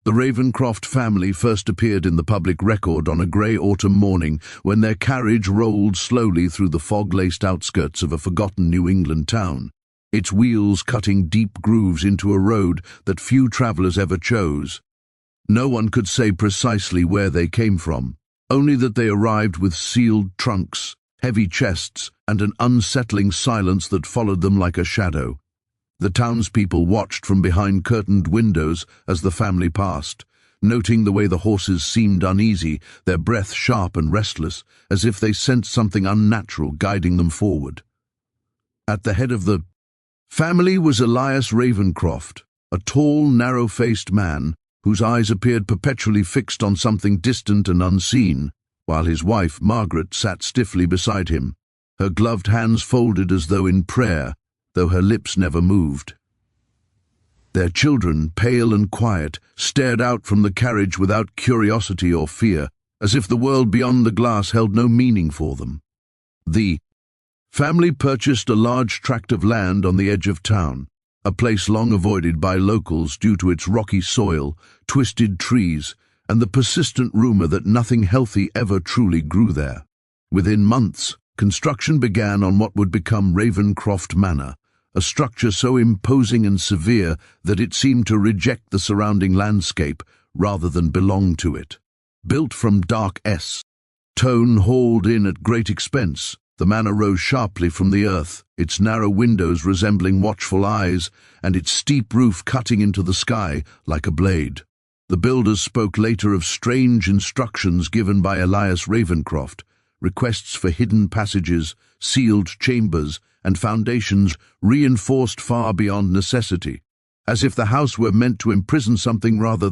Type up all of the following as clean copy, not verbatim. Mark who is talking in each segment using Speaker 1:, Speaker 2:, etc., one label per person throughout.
Speaker 1: The Ravencroft family first appeared in the public record on a grey autumn morning when their carriage rolled slowly through the fog-laced outskirts of a forgotten New England town, its wheels cutting deep grooves into a road that few travellers ever chose. No one could say precisely where they came from, only that they arrived with sealed trunks, heavy chests, and an unsettling silence that followed them like a shadow. The townspeople watched from behind curtained windows as the family passed, noting the way the horses seemed uneasy, their breath sharp and restless, as if they sensed something unnatural guiding them forward. At the head of the family was Elias Ravencroft, a tall, narrow-faced man whose eyes appeared perpetually fixed on something distant and unseen, while his wife, Margaret, sat stiffly beside him, her gloved hands folded as though in prayer, though her lips never moved. Their children, pale and quiet, stared out from the carriage without curiosity or fear, as if the world beyond the glass held no meaning for them. The family purchased a large tract of land on the edge of town, a place long avoided by locals due to its rocky soil, twisted trees, and the persistent rumor that nothing healthy ever truly grew there. Within months, construction began on what would become Ravencroft Manor, a structure so imposing and severe that it seemed to reject the surrounding landscape rather than belong to it. Built from dark stone hauled in at great expense, the manor rose sharply from the earth, its narrow windows resembling watchful eyes, and its steep roof cutting into the sky like a blade. The builders spoke later of strange instructions given by Elias Ravencroft, requests for hidden passages, sealed chambers, and foundations reinforced far beyond necessity, as if the house were meant to imprison something rather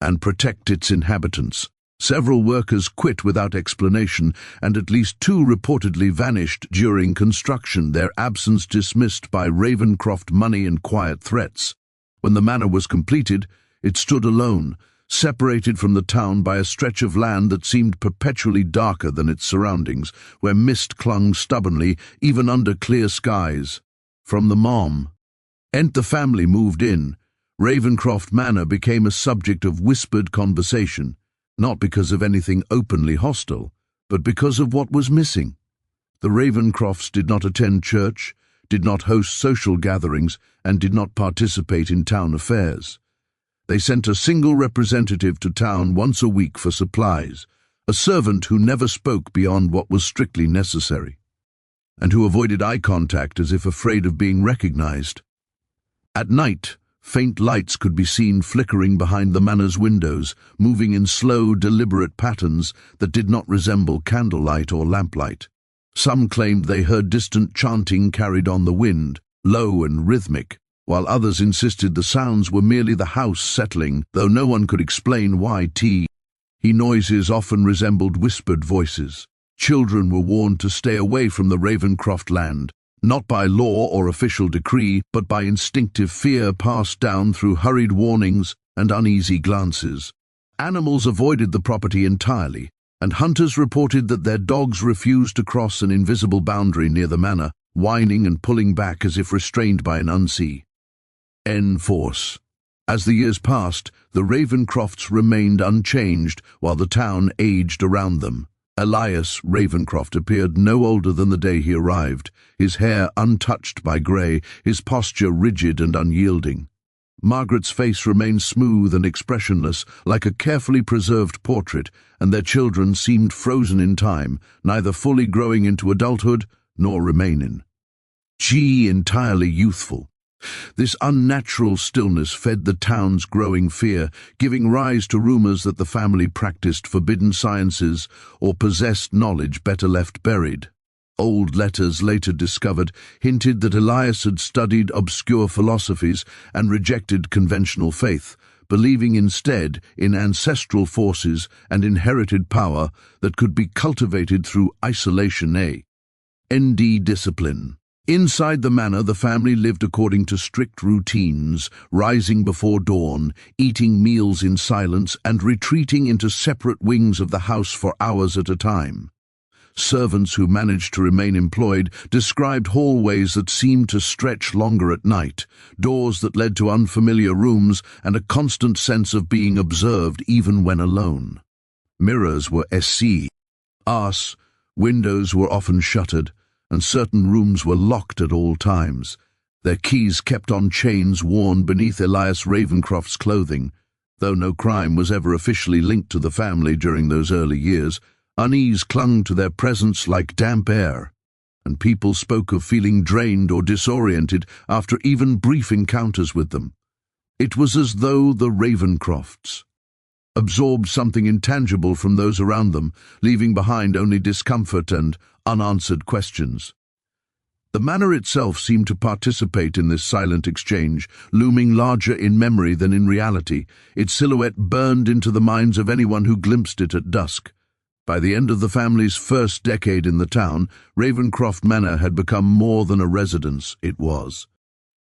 Speaker 1: and protect its inhabitants. Several workers quit without explanation, and at least two reportedly vanished during construction, their absence dismissed by Ravencroft money and quiet threats. When the manor was completed, it stood alone, separated from the town by a stretch of land that seemed perpetually darker than its surroundings, where mist clung stubbornly even under clear skies. From the moment the family moved in, Ravencroft Manor became a subject of whispered conversation, not because of anything openly hostile, but because of what was missing. The Ravencrofts did not attend church, did not host social gatherings, and did not participate in town affairs. They sent a single representative to town once a week for supplies, a servant who never spoke beyond what was strictly necessary, and who avoided eye contact as if afraid of being recognized. At night, faint lights could be seen flickering behind the manor's windows, moving in slow, deliberate patterns that did not resemble candlelight or lamplight. Some claimed they heard distant chanting carried on the wind, low and rhythmic, while others insisted the sounds were merely the house settling, though no one could explain why. Noises often resembled whispered voices. Children were warned to stay away from the Ravencroft land, not by law or official decree, but by instinctive fear passed down through hurried warnings and uneasy glances. Animals avoided the property entirely, and hunters reported that their dogs refused to cross an invisible boundary near the manor, whining and pulling back as if restrained by an unseen force. As the years passed, the Ravencrofts remained unchanged while the town aged around them. Elias Ravencroft appeared no older than the day he arrived, his hair untouched by grey, his posture rigid and unyielding. Margaret's face remained smooth and expressionless, like a carefully preserved portrait, and their children seemed frozen in time, neither fully growing into adulthood nor remaining entirely youthful. This unnatural stillness fed the town's growing fear, giving rise to rumors that the family practiced forbidden sciences or possessed knowledge better left buried. Old letters later discovered hinted that Elias had studied obscure philosophies and rejected conventional faith, believing instead in ancestral forces and inherited power that could be cultivated through isolation and discipline. Inside the manor, the family lived according to strict routines, rising before dawn, eating meals in silence, and retreating into separate wings of the house for hours at a time. Servants who managed to remain employed described hallways that seemed to stretch longer at night, doors that led to unfamiliar rooms, and a constant sense of being observed even when alone. Mirrors were scarce, windows were often shuttered, and certain rooms were locked at all times, their keys kept on chains worn beneath Elias Ravencroft's clothing. Though no crime was ever officially linked to the family during those early years, unease clung to their presence like damp air, and people spoke of feeling drained or disoriented after even brief encounters with them. It was as though the Ravencrofts absorbed something intangible from those around them, leaving behind only discomfort and unanswered questions. The manor itself seemed to participate in this silent exchange, looming larger in memory than in reality. Its silhouette burned into the minds of anyone who glimpsed it at dusk. By the end of the family's first decade in the town, Ravencroft Manor had become more than a residence. It was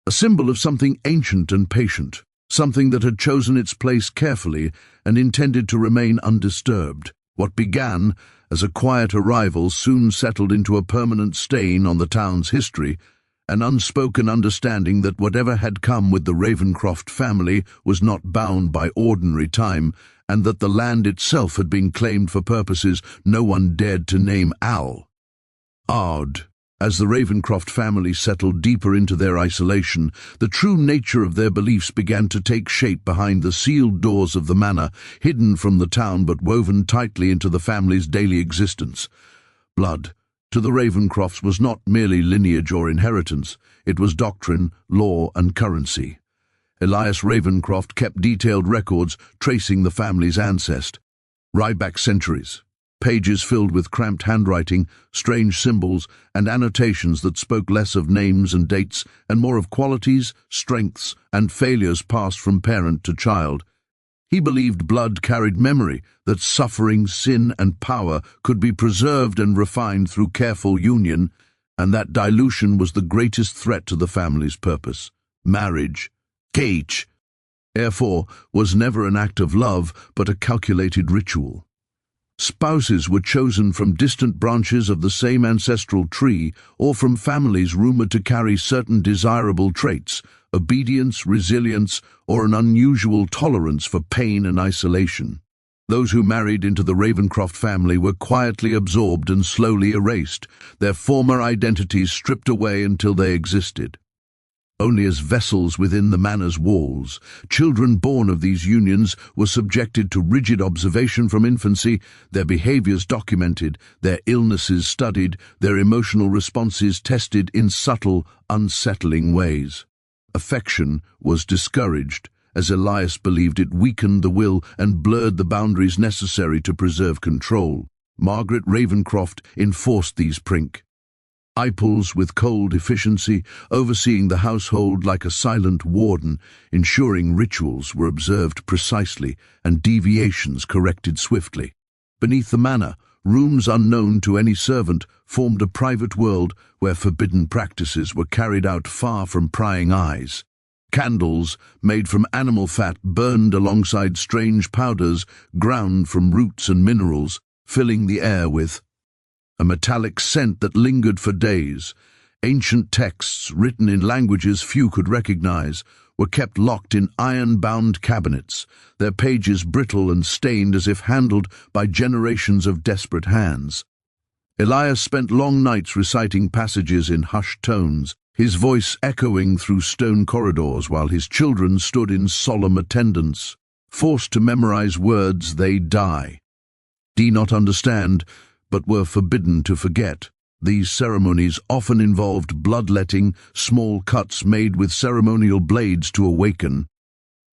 Speaker 1: a symbol of something ancient and patient, something that had chosen its place carefully and intended to remain undisturbed. What began as a quiet arrival soon settled into a permanent stain on the town's history, an unspoken understanding that whatever had come with the Ravencroft family was not bound by ordinary time, and that the land itself had been claimed for purposes no one dared to name Odd. As the Ravencroft family settled deeper into their isolation, the true nature of their beliefs began to take shape behind the sealed doors of the manor, hidden from the town but woven tightly into the family's daily existence. Blood, to the Ravencrofts, was not merely lineage or inheritance, it was doctrine, law, and currency. Elias Ravencroft kept detailed records tracing the family's ancestry, back centuries. Pages filled with cramped handwriting, strange symbols, and annotations that spoke less of names and dates and more of qualities, strengths, and failures passed from parent to child. He believed blood carried memory, that suffering, sin, and power could be preserved and refined through careful union, and that dilution was the greatest threat to the family's purpose. Marriage, therefore, was never an act of love, but a calculated ritual. Spouses were chosen from distant branches of the same ancestral tree or from families rumored to carry certain desirable traits, obedience, resilience, or an unusual tolerance for pain and isolation. Those who married into the Ravencroft family were quietly absorbed and slowly erased, their former identities stripped away until they existed only as vessels within the manor's walls. Children born of these unions were subjected to rigid observation from infancy, their behaviors documented, their illnesses studied, their emotional responses tested in subtle, unsettling ways. Affection was discouraged, as Elias believed it weakened the will and blurred the boundaries necessary to preserve control. Margaret Ravencroft enforced these principles with cold efficiency, overseeing the household like a silent warden, ensuring rituals were observed precisely and deviations corrected swiftly. Beneath the manor, rooms unknown to any servant formed a private world where forbidden practices were carried out far from prying eyes. Candles, made from animal fat, burned alongside strange powders ground from roots and minerals, filling the air with a metallic scent that lingered for days. Ancient texts, written in languages few could recognize, were kept locked in iron-bound cabinets, their pages brittle and stained as if handled by generations of desperate hands. Elias spent long nights reciting passages in hushed tones, his voice echoing through stone corridors while his children stood in solemn attendance, forced to memorize words they did not understand, but were forbidden to forget. These ceremonies often involved bloodletting, small cuts made with ceremonial blades to awaken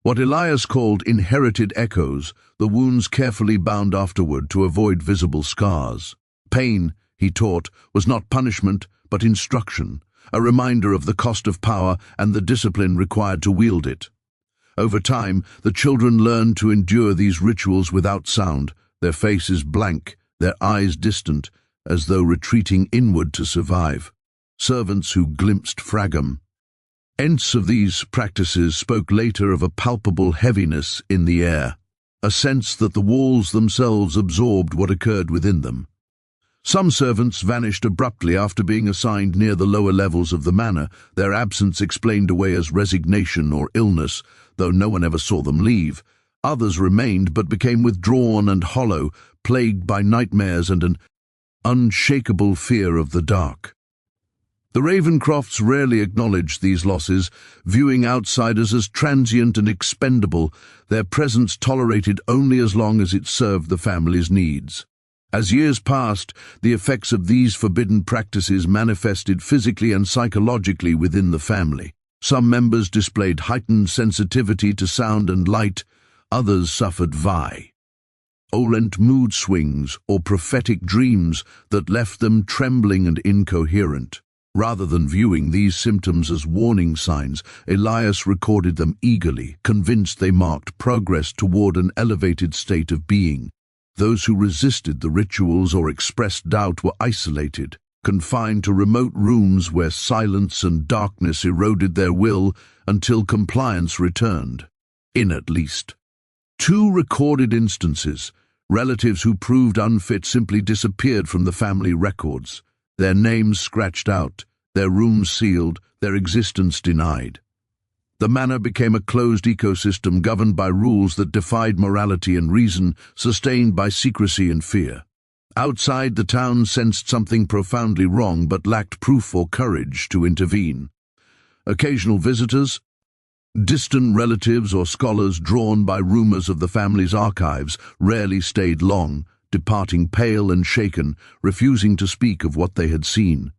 Speaker 1: what Elias called inherited echoes, the wounds carefully bound afterward to avoid visible scars. Pain, he taught, was not punishment, but instruction, a reminder of the cost of power and the discipline required to wield it. Over time, the children learned to endure these rituals without sound, their faces blank, their eyes distant, as though retreating inward to survive. Servants who glimpsed fragments of these practices spoke later of a palpable heaviness in the air, a sense that the walls themselves absorbed what occurred within them. Some servants vanished abruptly after being assigned near the lower levels of the manor, their absence explained away as resignation or illness, though no one ever saw them leave. Others remained but became withdrawn and hollow, plagued by nightmares and an unshakable fear of the dark. The Ravencrofts rarely acknowledged these losses, viewing outsiders as transient and expendable, their presence tolerated only as long as it served the family's needs. As years passed, the effects of these forbidden practices manifested physically and psychologically within the family. Some members displayed heightened sensitivity to sound and light, others suffered violent mood swings or prophetic dreams that left them trembling and incoherent. Rather than viewing these symptoms as warning signs, Elias recorded them eagerly, convinced they marked progress toward an elevated state of being. Those who resisted the rituals or expressed doubt were isolated, confined to remote rooms where silence and darkness eroded their will until compliance returned. In at least 2 recorded instances, relatives who proved unfit simply disappeared from the family records, their names scratched out, their rooms sealed, their existence denied. The manor became a closed ecosystem governed by rules that defied morality and reason, sustained by secrecy and fear. Outside, the town sensed something profoundly wrong but lacked proof or courage to intervene. Occasional visitors, distant relatives or scholars drawn by rumors of the family's archives, rarely stayed long, departing pale and shaken, refusing to speak of what they had seen.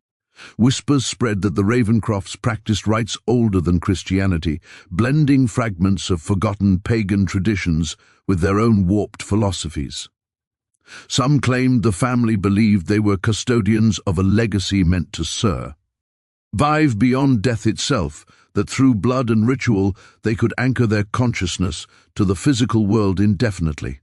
Speaker 1: Whispers spread that the Ravencrofts practiced rites older than Christianity, blending fragments of forgotten pagan traditions with their own warped philosophies. Some claimed the family believed they were custodians of a legacy meant to survive beyond death itself, that through blood and ritual they could anchor their consciousness to the physical world indefinitely.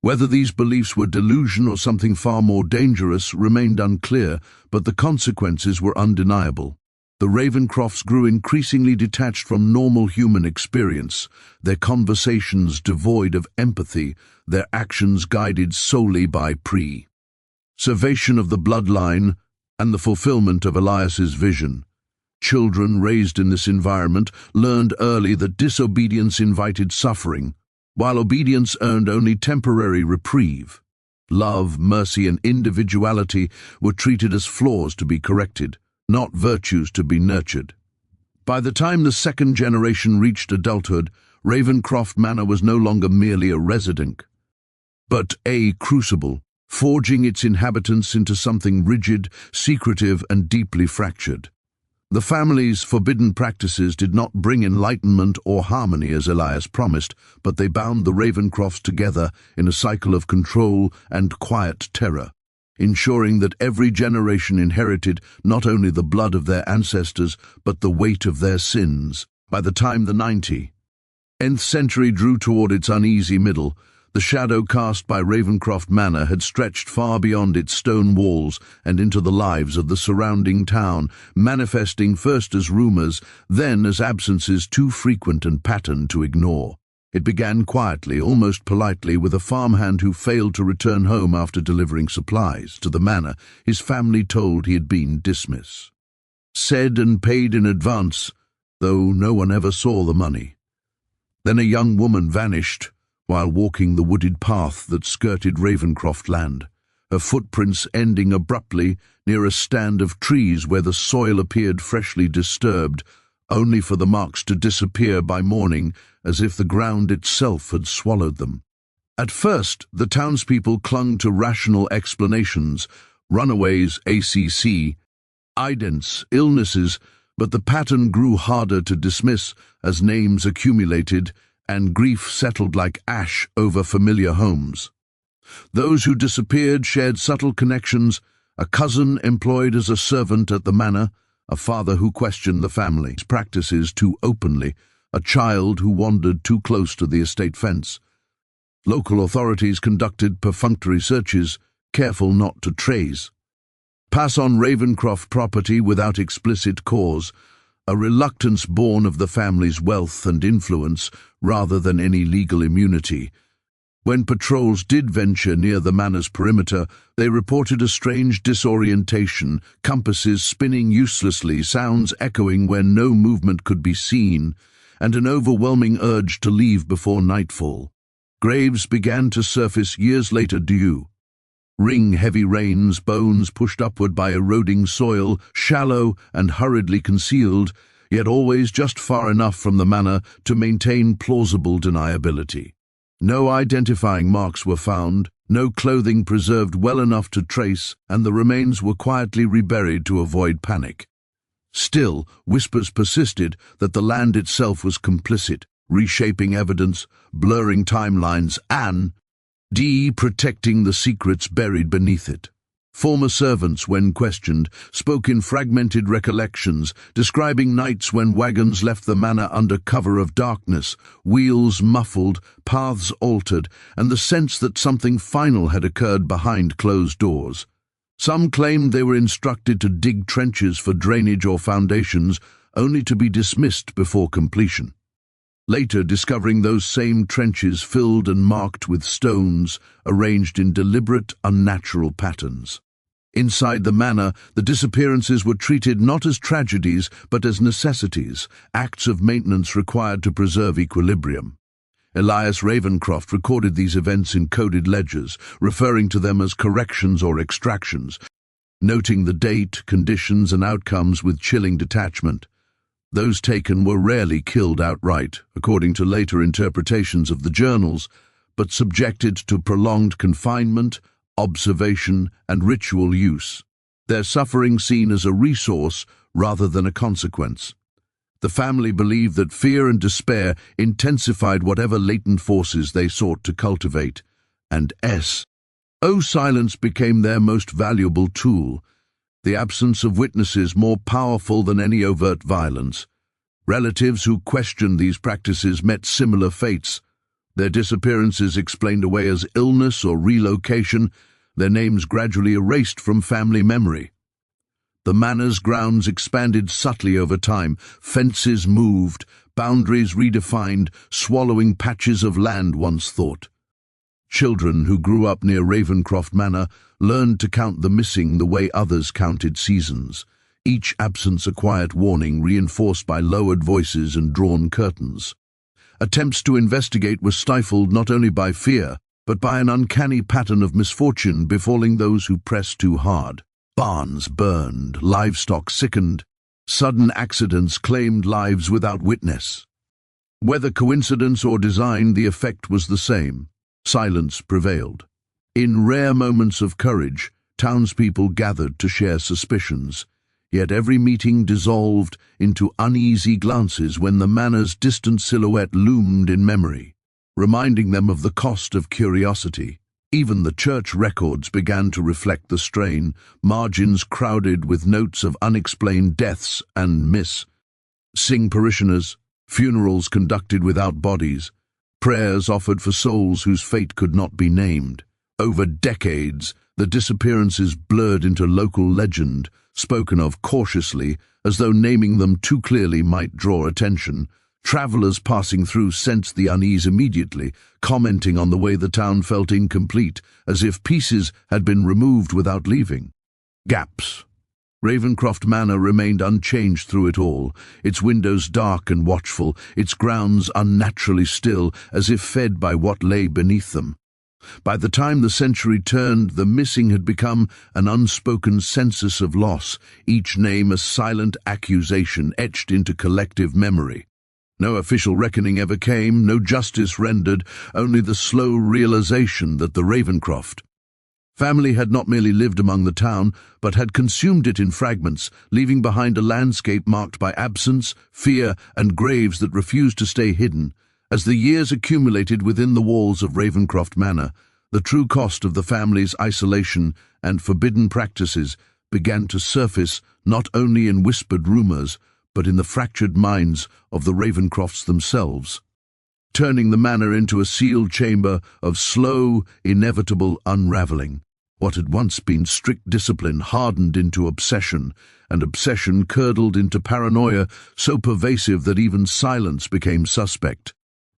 Speaker 1: Whether these beliefs were delusion or something far more dangerous remained unclear, but the consequences were undeniable. The Ravencrofts grew increasingly detached from normal human experience, their conversations devoid of empathy, their actions guided solely by preservation of the bloodline and the fulfillment of Elias's vision. Children raised in this environment learned early that disobedience invited suffering, while obedience earned only temporary reprieve. Love, mercy, and individuality were treated as flaws to be corrected, not virtues to be nurtured. By the time the second generation reached adulthood, Ravencroft Manor was no longer merely a residence, but a crucible, forging its inhabitants into something rigid, secretive, and deeply fractured. The family's forbidden practices did not bring enlightenment or harmony as Elias promised, but they bound the Ravencrofts together in a cycle of control and quiet terror, ensuring that every generation inherited not only the blood of their ancestors, but the weight of their sins. By the time the 19th century drew toward its uneasy middle, the shadow cast by Ravencroft Manor had stretched far beyond its stone walls and into the lives of the surrounding town, manifesting first as rumors, then as absences too frequent and patterned to ignore. It began quietly, almost politely, with a farmhand who failed to return home after delivering supplies to the manor, his family told he had been dismissed. Said and paid in advance, though no one ever saw the money. Then a young woman vanished while walking the wooded path that skirted Ravencroft land, her footprints ending abruptly near a stand of trees where the soil appeared freshly disturbed, only for the marks to disappear by morning as if the ground itself had swallowed them. At first, the townspeople clung to rational explanations, runaways, ACC, idents, illnesses, but the pattern grew harder to dismiss as names accumulated and grief settled like ash over familiar homes. Those who disappeared shared subtle connections: a cousin employed as a servant at the manor, a father who questioned the family's practices too openly, a child who wandered too close to the estate fence. Local authorities conducted perfunctory searches, careful not to pass on Ravencroft property without explicit cause, a reluctance born of the family's wealth and influence rather than any legal immunity. When patrols did venture near the manor's perimeter, they reported a strange disorientation, compasses spinning uselessly, sounds echoing where no movement could be seen, and an overwhelming urge to leave before nightfall. Graves began to surface years later due. Ring-heavy rains, bones pushed upward by eroding soil, shallow and hurriedly concealed, yet always just far enough from the manor to maintain plausible deniability. No identifying marks were found, no clothing preserved well enough to trace, and the remains were quietly reburied to avoid panic. Still, whispers persisted that the land itself was complicit, reshaping evidence, blurring timelines, and protecting the secrets buried beneath it. Former servants, when questioned, spoke in fragmented recollections, describing nights when wagons left the manor under cover of darkness, wheels muffled, paths altered, and the sense that something final had occurred behind closed doors. Some claimed they were instructed to dig trenches for drainage or foundations, only to be dismissed before completion. Later, discovering those same trenches filled and marked with stones, arranged in deliberate, unnatural patterns. Inside the manor, the disappearances were treated not as tragedies, but as necessities, acts of maintenance required to preserve equilibrium. Elias Ravencroft recorded these events in coded ledgers, referring to them as corrections or extractions, noting the date, conditions, and outcomes with chilling detachment. Those taken were rarely killed outright, according to later interpretations of the journals, but subjected to prolonged confinement, observation, and ritual use, their suffering seen as a resource rather than a consequence. The family believed that fear and despair intensified whatever latent forces they sought to cultivate, and silence became their most valuable tool, the absence of witnesses more powerful than any overt violence. Relatives who questioned these practices met similar fates. Their disappearances explained away as illness or relocation, their names gradually erased from family memory. The manor's grounds expanded subtly over time, fences moved, boundaries redefined, swallowing patches of land once thought. Children who grew up near Ravencroft Manor learned to count the missing the way others counted seasons, each absence a quiet warning reinforced by lowered voices and drawn curtains. Attempts to investigate were stifled not only by fear, but by an uncanny pattern of misfortune befalling those who pressed too hard. Barns burned, livestock sickened, sudden accidents claimed lives without witness. Whether coincidence or design, the effect was the same. Silence prevailed. In rare moments of courage, townspeople gathered to share suspicions, yet every meeting dissolved into uneasy glances when the manor's distant silhouette loomed in memory, reminding them of the cost of curiosity. Even the church records began to reflect the strain, margins crowded with notes of unexplained deaths and missing parishioners, funerals conducted without bodies, prayers offered for souls whose fate could not be named. Over decades, the disappearances blurred into local legend, spoken of cautiously, as though naming them too clearly might draw attention. Travelers passing through sensed the unease immediately, commenting on the way the town felt incomplete, as if pieces had been removed without leaving. Gaps. Ravencroft Manor remained unchanged through it all, its windows dark and watchful, its grounds unnaturally still, as if fed by what lay beneath them. By the time the century turned, the missing had become an unspoken census of loss, each name a silent accusation etched into collective memory. No official reckoning ever came, no justice rendered, only the slow realization that the Ravencroft family had not merely lived among the town, but had consumed it in fragments, leaving behind a landscape marked by absence, fear, and graves that refused to stay hidden. As the years accumulated within the walls of Ravencroft Manor, the true cost of the family's isolation and forbidden practices began to surface not only in whispered rumors, but in the fractured minds of the Ravencrofts themselves, turning the manor into a sealed chamber of slow, inevitable unraveling. What had once been strict discipline hardened into obsession, and obsession curdled into paranoia so pervasive that even silence became suspect.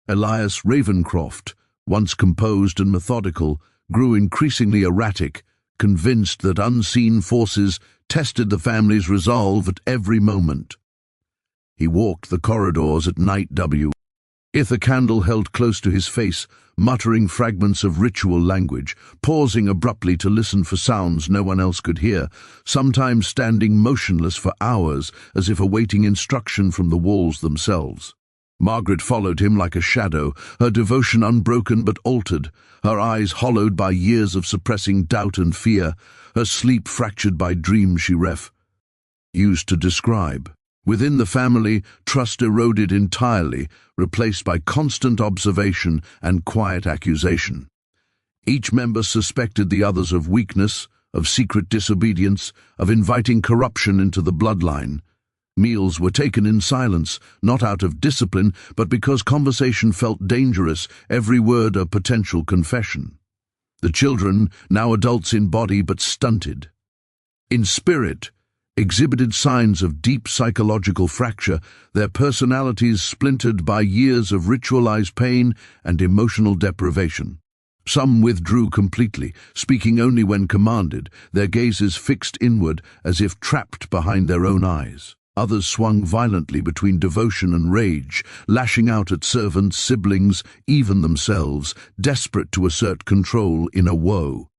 Speaker 1: Elias Ravencroft once composed and methodical, grew increasingly erratic, convinced that unseen forces tested the family's resolve at every moment. He walked the corridors at night, with a candle held close to his face, muttering fragments of ritual language, pausing abruptly to listen for sounds no one else could hear, sometimes standing motionless for hours as if awaiting instruction from the walls themselves. Margaret followed him like a shadow, her devotion unbroken but altered, her eyes hollowed by years of suppressing doubt and fear, her sleep fractured by dreams she used to describe. Within the family, trust eroded entirely, replaced by constant observation and quiet accusation. Each member suspected the others of weakness, of secret disobedience, of inviting corruption into the bloodline. Meals were taken in silence, not out of discipline, but because conversation felt dangerous, every word a potential confession. The children, now adults in body but stunted, in spirit, exhibited signs of deep psychological fracture, their personalities splintered by years of ritualized pain and emotional deprivation. Some withdrew completely, speaking only when commanded, their gazes fixed inward as if trapped behind their own eyes. Others swung violently between devotion and rage, lashing out at servants, siblings, even themselves, desperate to assert control in a woe.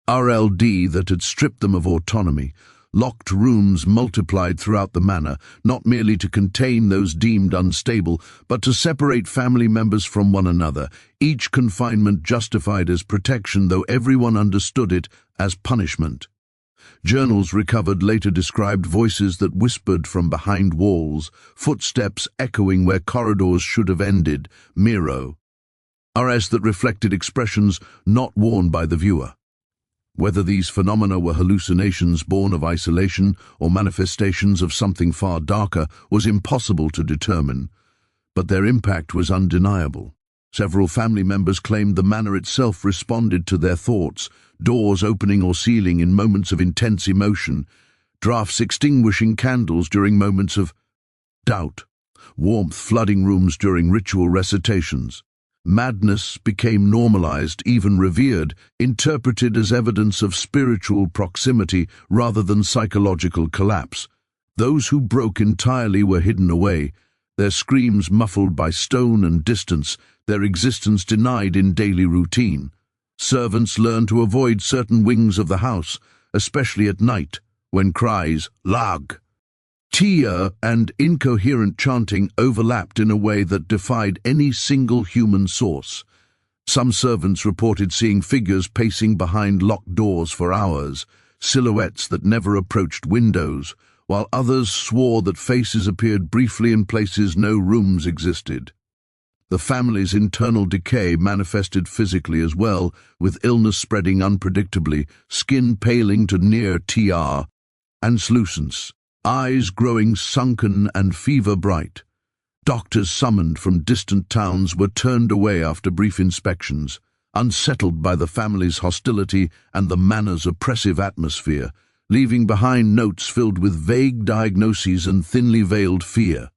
Speaker 1: RLD that had stripped them of autonomy. Locked rooms multiplied throughout the manor, not merely to contain those deemed unstable, but to separate family members from one another, each confinement justified as protection, though everyone understood it as punishment. Journals recovered later described voices that whispered from behind walls, footsteps echoing where corridors should have ended, Miro. RS that reflected expressions not worn by the viewer. Whether these phenomena were hallucinations born of isolation or manifestations of something far darker was impossible to determine, but their impact was undeniable. Several family members claimed the manor itself responded to their thoughts, doors opening or sealing in moments of intense emotion, drafts extinguishing candles during moments of doubt, warmth flooding rooms during ritual recitations. Madness became normalized, even revered, interpreted as evidence of spiritual proximity rather than psychological collapse. Those who broke entirely were hidden away, their screams muffled by stone and distance, their existence denied in daily routine. Servants learned to avoid certain wings of the house, especially at night, when cries, lag, Tia and incoherent chanting overlapped in a way that defied any single human source. Some servants reported seeing figures pacing behind locked doors for hours, silhouettes that never approached windows, while others swore that faces appeared briefly in places no rooms existed. The family's internal decay manifested physically as well, with illness spreading unpredictably, skin paling to near TR, translucence, eyes growing sunken and fever-bright. Doctors summoned from distant towns were turned away after brief inspections, unsettled by the family's hostility and the manor's oppressive atmosphere, leaving behind notes filled with vague diagnoses and thinly veiled fear.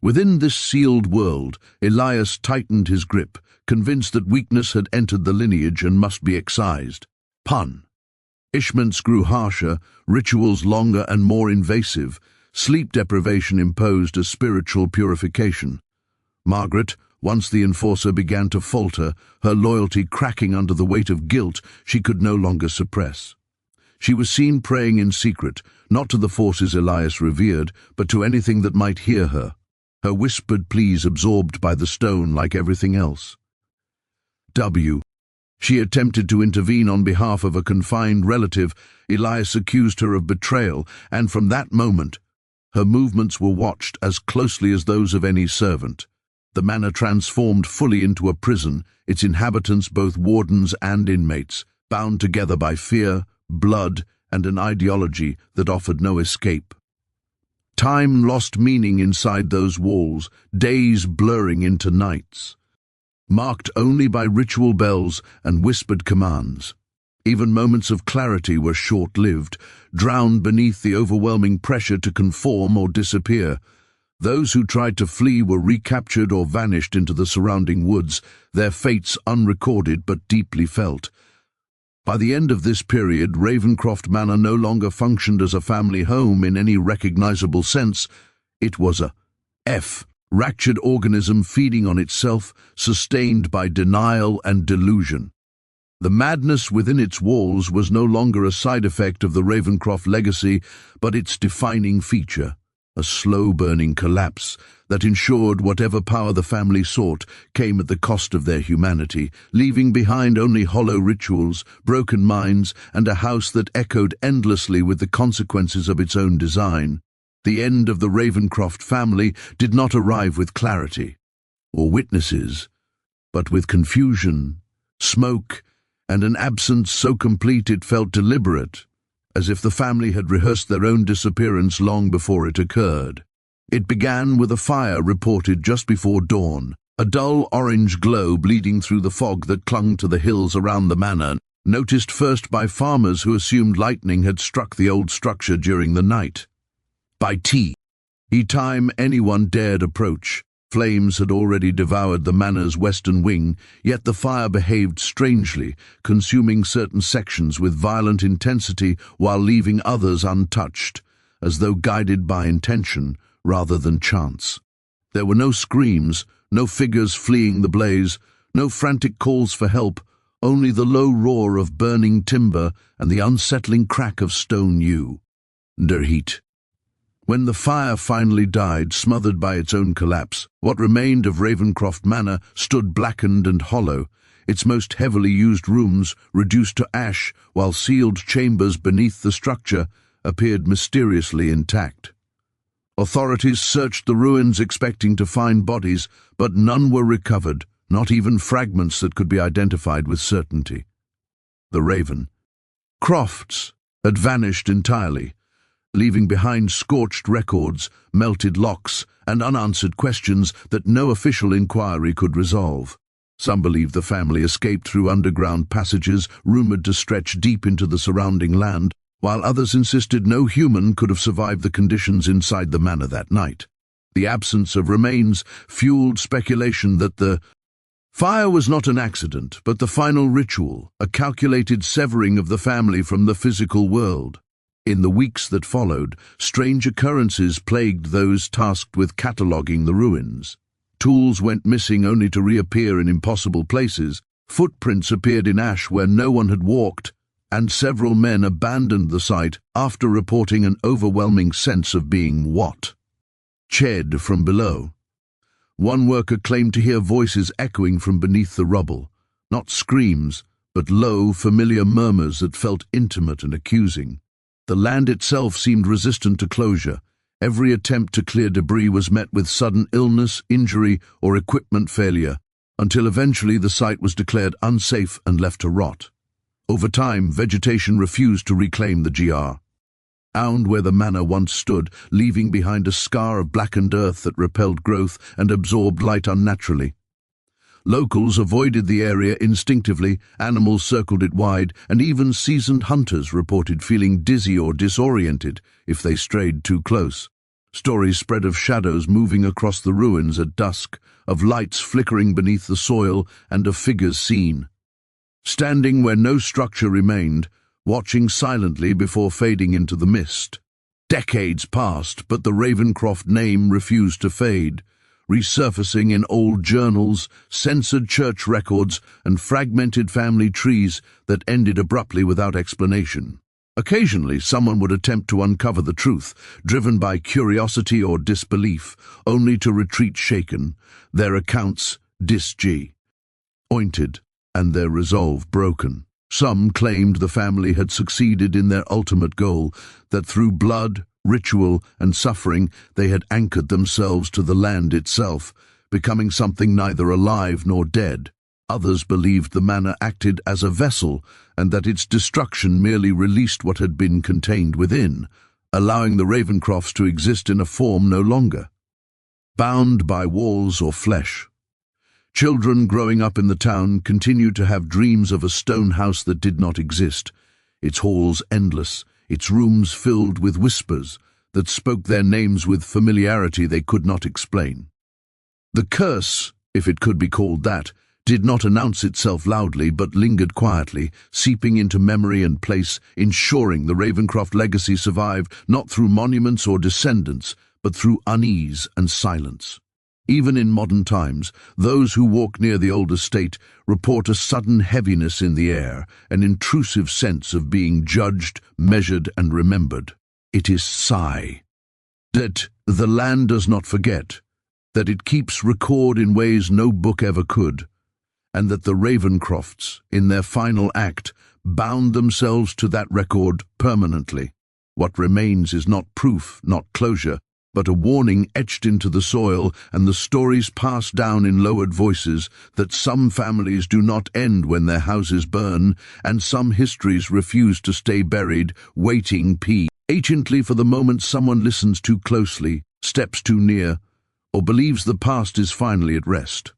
Speaker 1: Within this sealed world, Elias tightened his grip, convinced that weakness had entered the lineage and must be excised. Punishments grew harsher, rituals longer and more invasive. Sleep deprivation imposed a spiritual purification. Margaret, once the enforcer, began to falter, her loyalty cracking under the weight of guilt she could no longer suppress. She was seen praying in secret, not to the forces Elias revered, but to anything that might hear her. Her whispered pleas absorbed by the stone like everything else. She attempted to intervene on behalf of a confined relative. Elias accused her of betrayal, and from that moment, her movements were watched as closely as those of any servant. The manor transformed fully into a prison, its inhabitants, both wardens and inmates, bound together by fear, blood, and an ideology that offered no escape. Time lost meaning inside those walls, days blurring into nights, marked only by ritual bells and whispered commands. Even moments of clarity were short-lived, drowned beneath the overwhelming pressure to conform or disappear. Those who tried to flee were recaptured or vanished into the surrounding woods, their fates unrecorded but deeply felt. By the end of this period, Ravencroft Manor no longer functioned as a family home in any recognizable sense. It was a fractured organism feeding on itself, sustained by denial and delusion. The madness within its walls was no longer a side effect of the Ravencroft legacy, but its defining feature, a slow-burning collapse that ensured whatever power the family sought came at the cost of their humanity, leaving behind only hollow rituals, broken minds, and a house that echoed endlessly with the consequences of its own design. The end of the Ravencroft family did not arrive with clarity or witnesses, but with confusion, smoke, and an absence so complete it felt deliberate, as if the family had rehearsed their own disappearance long before it occurred. It began with a fire reported just before dawn, a dull orange glow bleeding through the fog that clung to the hills around the manor, noticed first by farmers who assumed lightning had struck the old structure during the night. By time anyone dared approach, flames had already devoured the manor's western wing, yet the fire behaved strangely, consuming certain sections with violent intensity while leaving others untouched, as though guided by intention rather than chance. There were no screams, no figures fleeing the blaze, no frantic calls for help, only the low roar of burning timber and the unsettling crack of stone yew. Heat. When the fire finally died, smothered by its own collapse, what remained of Ravencroft Manor stood blackened and hollow, its most heavily used rooms reduced to ash, while sealed chambers beneath the structure appeared mysteriously intact. Authorities searched the ruins expecting to find bodies, but none were recovered, not even fragments that could be identified with certainty. The Ravencrofts had vanished entirely, leaving behind scorched records, melted locks, and unanswered questions that no official inquiry could resolve. Some believed the family escaped through underground passages rumored to stretch deep into the surrounding land, while others insisted no human could have survived the conditions inside the manor that night. The absence of remains fueled speculation that the fire was not an accident, but the final ritual, a calculated severing of the family from the physical world. In the weeks that followed, strange occurrences plagued those tasked with cataloguing the ruins. Tools went missing only to reappear in impossible places, footprints appeared in ash where no one had walked, and several men abandoned the site after reporting an overwhelming sense of being watched from below. One worker claimed to hear voices echoing from beneath the rubble, not screams, but low, familiar murmurs that felt intimate and accusing. The land itself seemed resistant to closure. Every attempt to clear debris was met with sudden illness, injury, or equipment failure, until eventually the site was declared unsafe and left to rot. Over time, vegetation refused to reclaim the ground where the manor once stood, leaving behind a scar of blackened earth that repelled growth and absorbed light unnaturally. Locals avoided the area instinctively, animals circled it wide, and even seasoned hunters reported feeling dizzy or disoriented if they strayed too close. Stories spread of shadows moving across the ruins at dusk, of lights flickering beneath the soil, and of figures seen standing where no structure remained, watching silently before fading into the mist. Decades passed, but the Ravencroft name refused to fade, resurfacing in old journals, censored church records, and fragmented family trees that ended abruptly without explanation. Occasionally, someone would attempt to uncover the truth, driven by curiosity or disbelief, only to retreat shaken, their accounts disjointed, and their resolve broken. Some claimed the family had succeeded in their ultimate goal, that through blood, ritual, and suffering they had anchored themselves to the land itself, becoming something neither alive nor dead. Others believed the manor acted as a vessel, and that its destruction merely released what had been contained within, allowing the Ravencrofts to exist in a form no longer bound by walls or flesh. Children growing up in the town continued to have dreams of a stone house that did not exist, its halls endless, its rooms filled with whispers, that spoke their names with familiarity they could not explain. The curse, if it could be called that, did not announce itself loudly but lingered quietly, seeping into memory and place, ensuring the Ravencroft legacy survived not through monuments or descendants, but through unease and silence. Even in modern times, those who walk near the old estate report a sudden heaviness in the air, an intrusive sense of being judged, measured, and remembered. It is sigh. That the land does not forget, that it keeps record in ways no book ever could, and that the Ravencrofts, in their final act, bound themselves to that record permanently. What remains is not proof, not closure, but a warning etched into the soil, and the stories passed down in lowered voices that some families do not end when their houses burn, and some histories refuse to stay buried, waiting patiently for the moment someone listens too closely, steps too near, or believes the past is finally at rest.